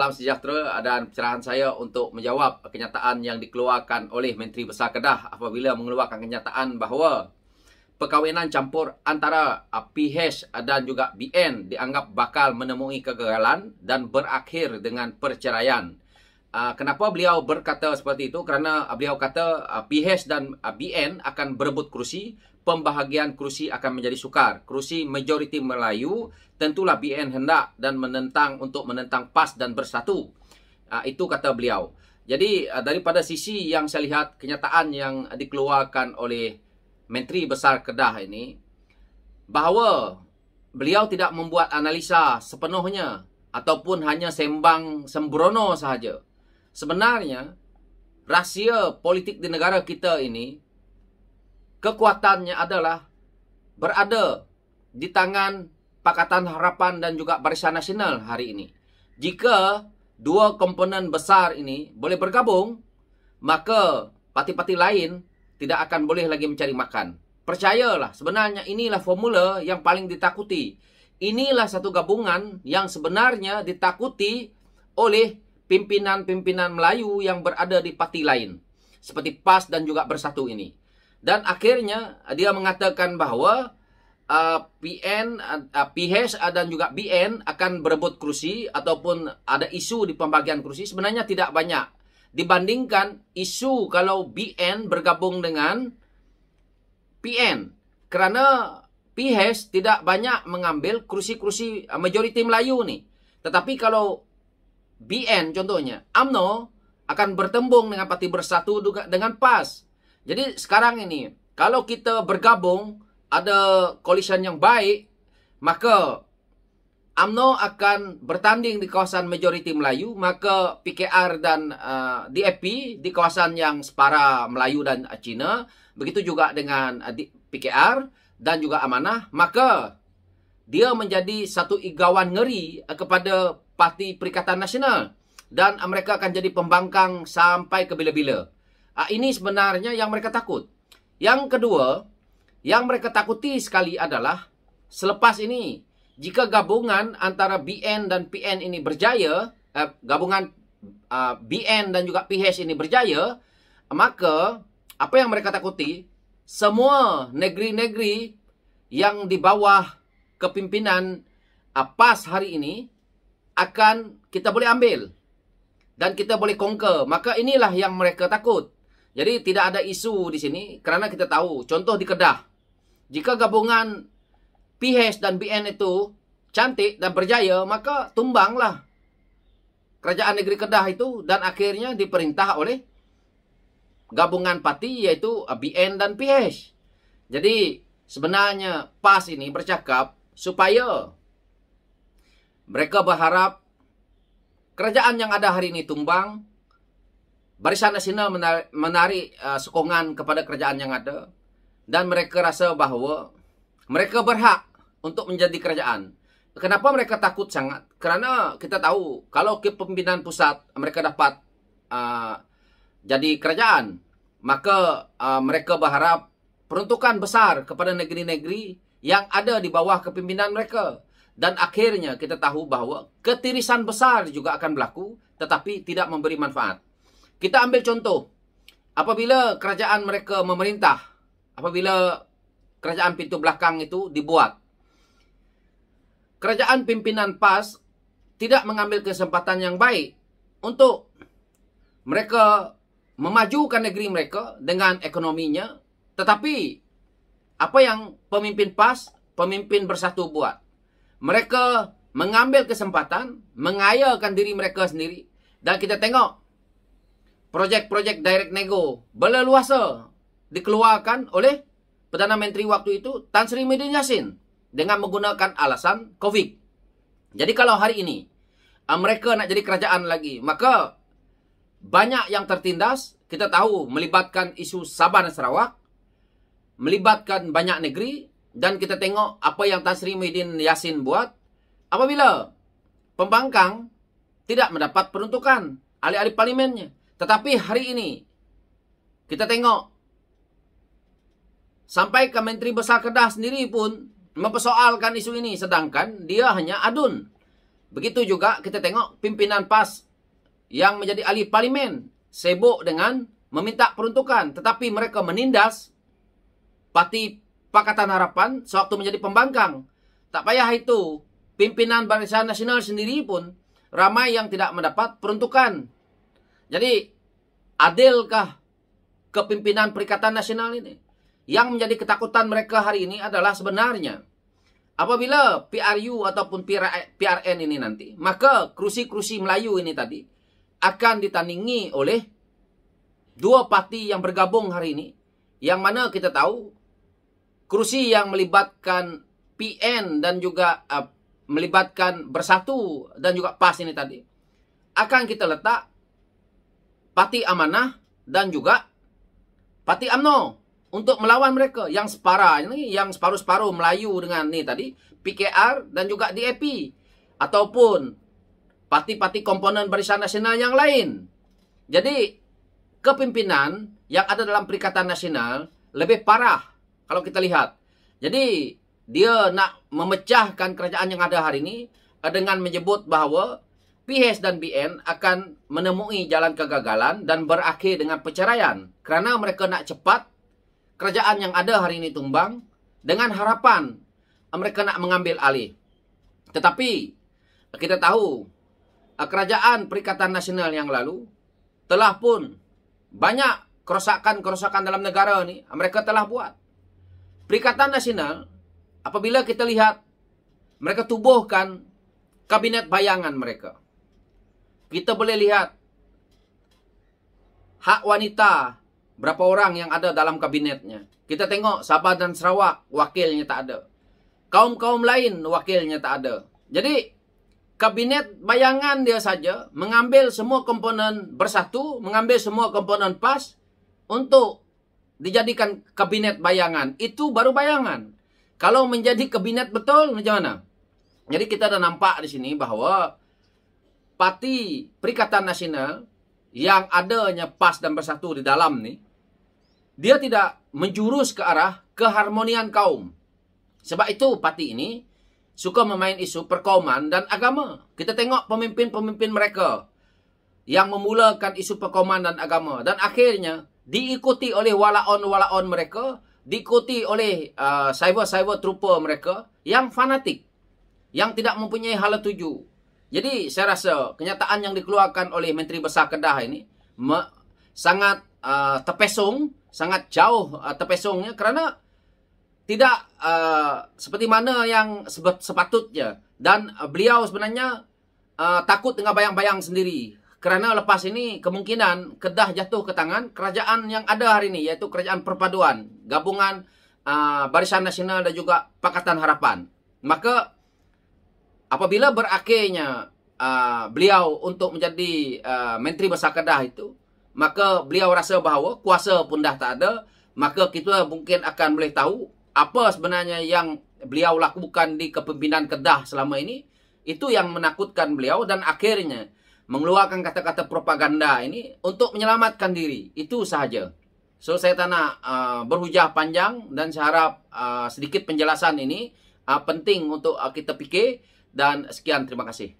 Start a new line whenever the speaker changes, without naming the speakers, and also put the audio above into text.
salam sejahtera dan pencerahan saya untuk menjawab kenyataan yang dikeluarkan oleh Menteri Besar Kedah apabila mengeluarkan kenyataan bahawa perkahwinan campur antara PH dan juga BN dianggap bakal menemui kegagalan dan berakhir dengan perceraian. Kenapa beliau berkata seperti itu? Kerana beliau kata PH dan BN akan berebut kerusi, pembahagian kerusi akan menjadi sukar. Kerusi majoriti Melayu, tentulah BN hendak dan untuk menentang PAS dan bersatu. Itu kata beliau. Jadi daripada sisi yang saya lihat kenyataan yang dikeluarkan oleh Menteri Besar Kedah ini, bahawa beliau tidak membuat analisa sepenuhnya ataupun hanya sembang sembrono sahaja. Sebenarnya, rahsia politik di negara kita ini, kekuatannya adalah berada di tangan Pakatan Harapan dan juga Barisan Nasional hari ini. Jika dua komponen besar ini boleh bergabung, maka parti-parti lain tidak akan boleh lagi mencari makan. Percayalah, sebenarnya inilah formula yang paling ditakuti. Inilah satu gabungan yang sebenarnya ditakuti oleh pimpinan-pimpinan Melayu yang berada di parti lain. Seperti PAS dan juga Bersatu ini. Dan akhirnya dia mengatakan bahawa PH dan juga BN akan berebut kerusi ataupun ada isu di pembagian kerusi. Sebenarnya tidak banyak dibandingkan isu kalau BN bergabung dengan PN. Kerana PH tidak banyak mengambil kursi-kursi majoriti Melayu ni. Tetapi kalau BN contohnya, UMNO akan bertembung dengan Parti Bersatu dengan PAS. Jadi sekarang ini, kalau kita bergabung, ada coalition yang baik, maka UMNO akan bertanding di kawasan majoriti Melayu, maka PKR dan DAP di kawasan yang separa Melayu dan Cina, begitu juga dengan PKR dan juga Amanah, maka dia menjadi satu igawan ngeri kepada Parti Perikatan Nasional. Dan mereka akan jadi pembangkang sampai ke bila-bila. Ini sebenarnya yang mereka takut. Yang kedua, yang mereka takuti sekali adalah selepas ini, jika gabungan antara BN dan PN ini berjaya, gabungan BN dan juga PH ini berjaya, maka apa yang mereka takuti, semua negeri-negeri yang di bawah kepimpinan PAS hari ini akan kita boleh ambil dan kita boleh conquer. Maka inilah yang mereka takut. Jadi tidak ada isu di sini kerana kita tahu, contoh di Kedah, jika gabungan PH dan BN itu cantik dan berjaya, maka tumbanglah kerajaan negeri Kedah itu dan akhirnya diperintah oleh gabungan parti iaitu BN dan PH. Jadi sebenarnya PAS ini bercakap supaya mereka berharap kerajaan yang ada hari ini tumbang, Barisan Nasional menarik sokongan kepada kerajaan yang ada, dan mereka rasa bahawa mereka berhak untuk menjadi kerajaan. Kenapa mereka takut sangat? Kerana kita tahu, kalau kepimpinan pusat mereka dapat jadi kerajaan, maka mereka berharap peruntukan besar kepada negeri-negeri yang ada di bawah kepimpinan mereka. Dan akhirnya kita tahu bahawa ketirisan besar juga akan berlaku, tetapi tidak memberi manfaat. Kita ambil contoh, apabila kerajaan mereka memerintah, apabila kerajaan pintu belakang itu dibuat, kerajaan pimpinan PAS tidak mengambil kesempatan yang baik untuk mereka memajukan negeri mereka dengan ekonominya, tetapi apa yang pemimpin PAS, pemimpin Bersatu buat? Mereka mengambil kesempatan, mengayakan diri mereka sendiri. Dan kita tengok, projek-projek direct nego berleluasa dikeluarkan oleh Perdana Menteri waktu itu, Tan Sri Muhyiddin Yassin, dengan menggunakan alasan COVID. Jadi kalau hari ini, mereka nak jadi kerajaan lagi, maka banyak yang tertindas. Kita tahu, melibatkan isu Sabah dan Sarawak, melibatkan banyak negeri. Dan kita tengok apa yang Tan Sri Muhyiddin Yassin buat. Apabila pembangkang tidak mendapat peruntukan ahli-ahli parlimennya. Tetapi hari ini kita tengok sampai ke Menteri Besar Kedah sendiri pun mempersoalkan isu ini. Sedangkan dia hanya adun. Begitu juga kita tengok pimpinan PAS yang menjadi ahli parlimen sibuk dengan meminta peruntukan, tetapi mereka menindas Parti Pakatan Harapan sewaktu menjadi pembangkang. Tak payah itu, pimpinan Barisan Nasional sendiri pun ramai yang tidak mendapat peruntukan. Jadi, adilkah kepimpinan Perikatan Nasional ini? Yang menjadi ketakutan mereka hari ini adalah sebenarnya apabila PRU ataupun PRN ini nanti, maka kerusi-kerusi Melayu ini tadi akan ditandingi oleh dua parti yang bergabung hari ini, yang mana kita tahu kerusi yang melibatkan PN dan juga melibatkan Bersatu dan juga PAS ini tadi akan kita letak Parti Amanah dan juga Parti UMNO untuk melawan mereka yang separa ini, yang separuh-separuh Melayu dengan ni tadi PKR dan juga DAP ataupun parti-parti komponen Barisan Nasional yang lain. Jadi kepimpinan yang ada dalam Perikatan Nasional lebih parah kalau kita lihat. Jadi dia nak memecahkan kerajaan yang ada hari ini dengan menyebut bahawa PH dan BN akan menemui jalan kegagalan dan berakhir dengan perceraian. Kerana mereka nak cepat kerajaan yang ada hari ini tumbang dengan harapan mereka nak mengambil alih. Tetapi kita tahu kerajaan Perikatan Nasional yang lalu telah pun banyak kerosakan-kerosakan dalam negara ni mereka telah buat. Perikatan Nasional, apabila kita lihat mereka tubuhkan kabinet bayangan mereka, kita boleh lihat hak wanita berapa orang yang ada dalam kabinetnya. Kita tengok Sabah dan Sarawak wakilnya tak ada. Kaum-kaum lain wakilnya tak ada. Jadi kabinet bayangan dia saja mengambil semua komponen Bersatu, mengambil semua komponen PAS untuk dijadikan kabinet bayangan. Itu baru bayangan. Kalau menjadi kabinet betul macam mana? Jadi kita dah nampak di sini bahawa Parti Perikatan Nasional yang adanya PAS dan Bersatu di dalam ni, dia tidak menjurus ke arah keharmonian kaum. Sebab itu parti ini suka memain isu perkauman dan agama. Kita tengok pemimpin-pemimpin mereka yang memulakan isu perkauman dan agama. Dan akhirnya diikuti oleh walaon-walaon mereka, diikuti oleh cyber trooper mereka yang fanatik, yang tidak mempunyai hala tuju. Jadi saya rasa kenyataan yang dikeluarkan oleh Menteri Besar Kedah ini sangat terpesong, sangat jauh terpesongnya, kerana tidak seperti mana yang sepatutnya. Dan beliau sebenarnya takut dengan bayang-bayang sendiri. Kerana lepas ini kemungkinan Kedah jatuh ke tangan kerajaan yang ada hari ini, iaitu kerajaan perpaduan, gabungan Barisan Nasional dan juga Pakatan Harapan. Maka apabila berakhirnya beliau untuk menjadi Menteri Besar Kedah itu, maka beliau rasa bahawa kuasa pun dah tak ada. Maka kita mungkin akan boleh tahu apa sebenarnya yang beliau lakukan di kepimpinan Kedah selama ini. Itu yang menakutkan beliau dan akhirnya mengeluarkan kata-kata propaganda ini untuk menyelamatkan diri. Itu sahaja. So saya tak nak berhujah panjang, dan saya harap sedikit penjelasan ini penting untuk kita fikir. Dan sekian, terima kasih.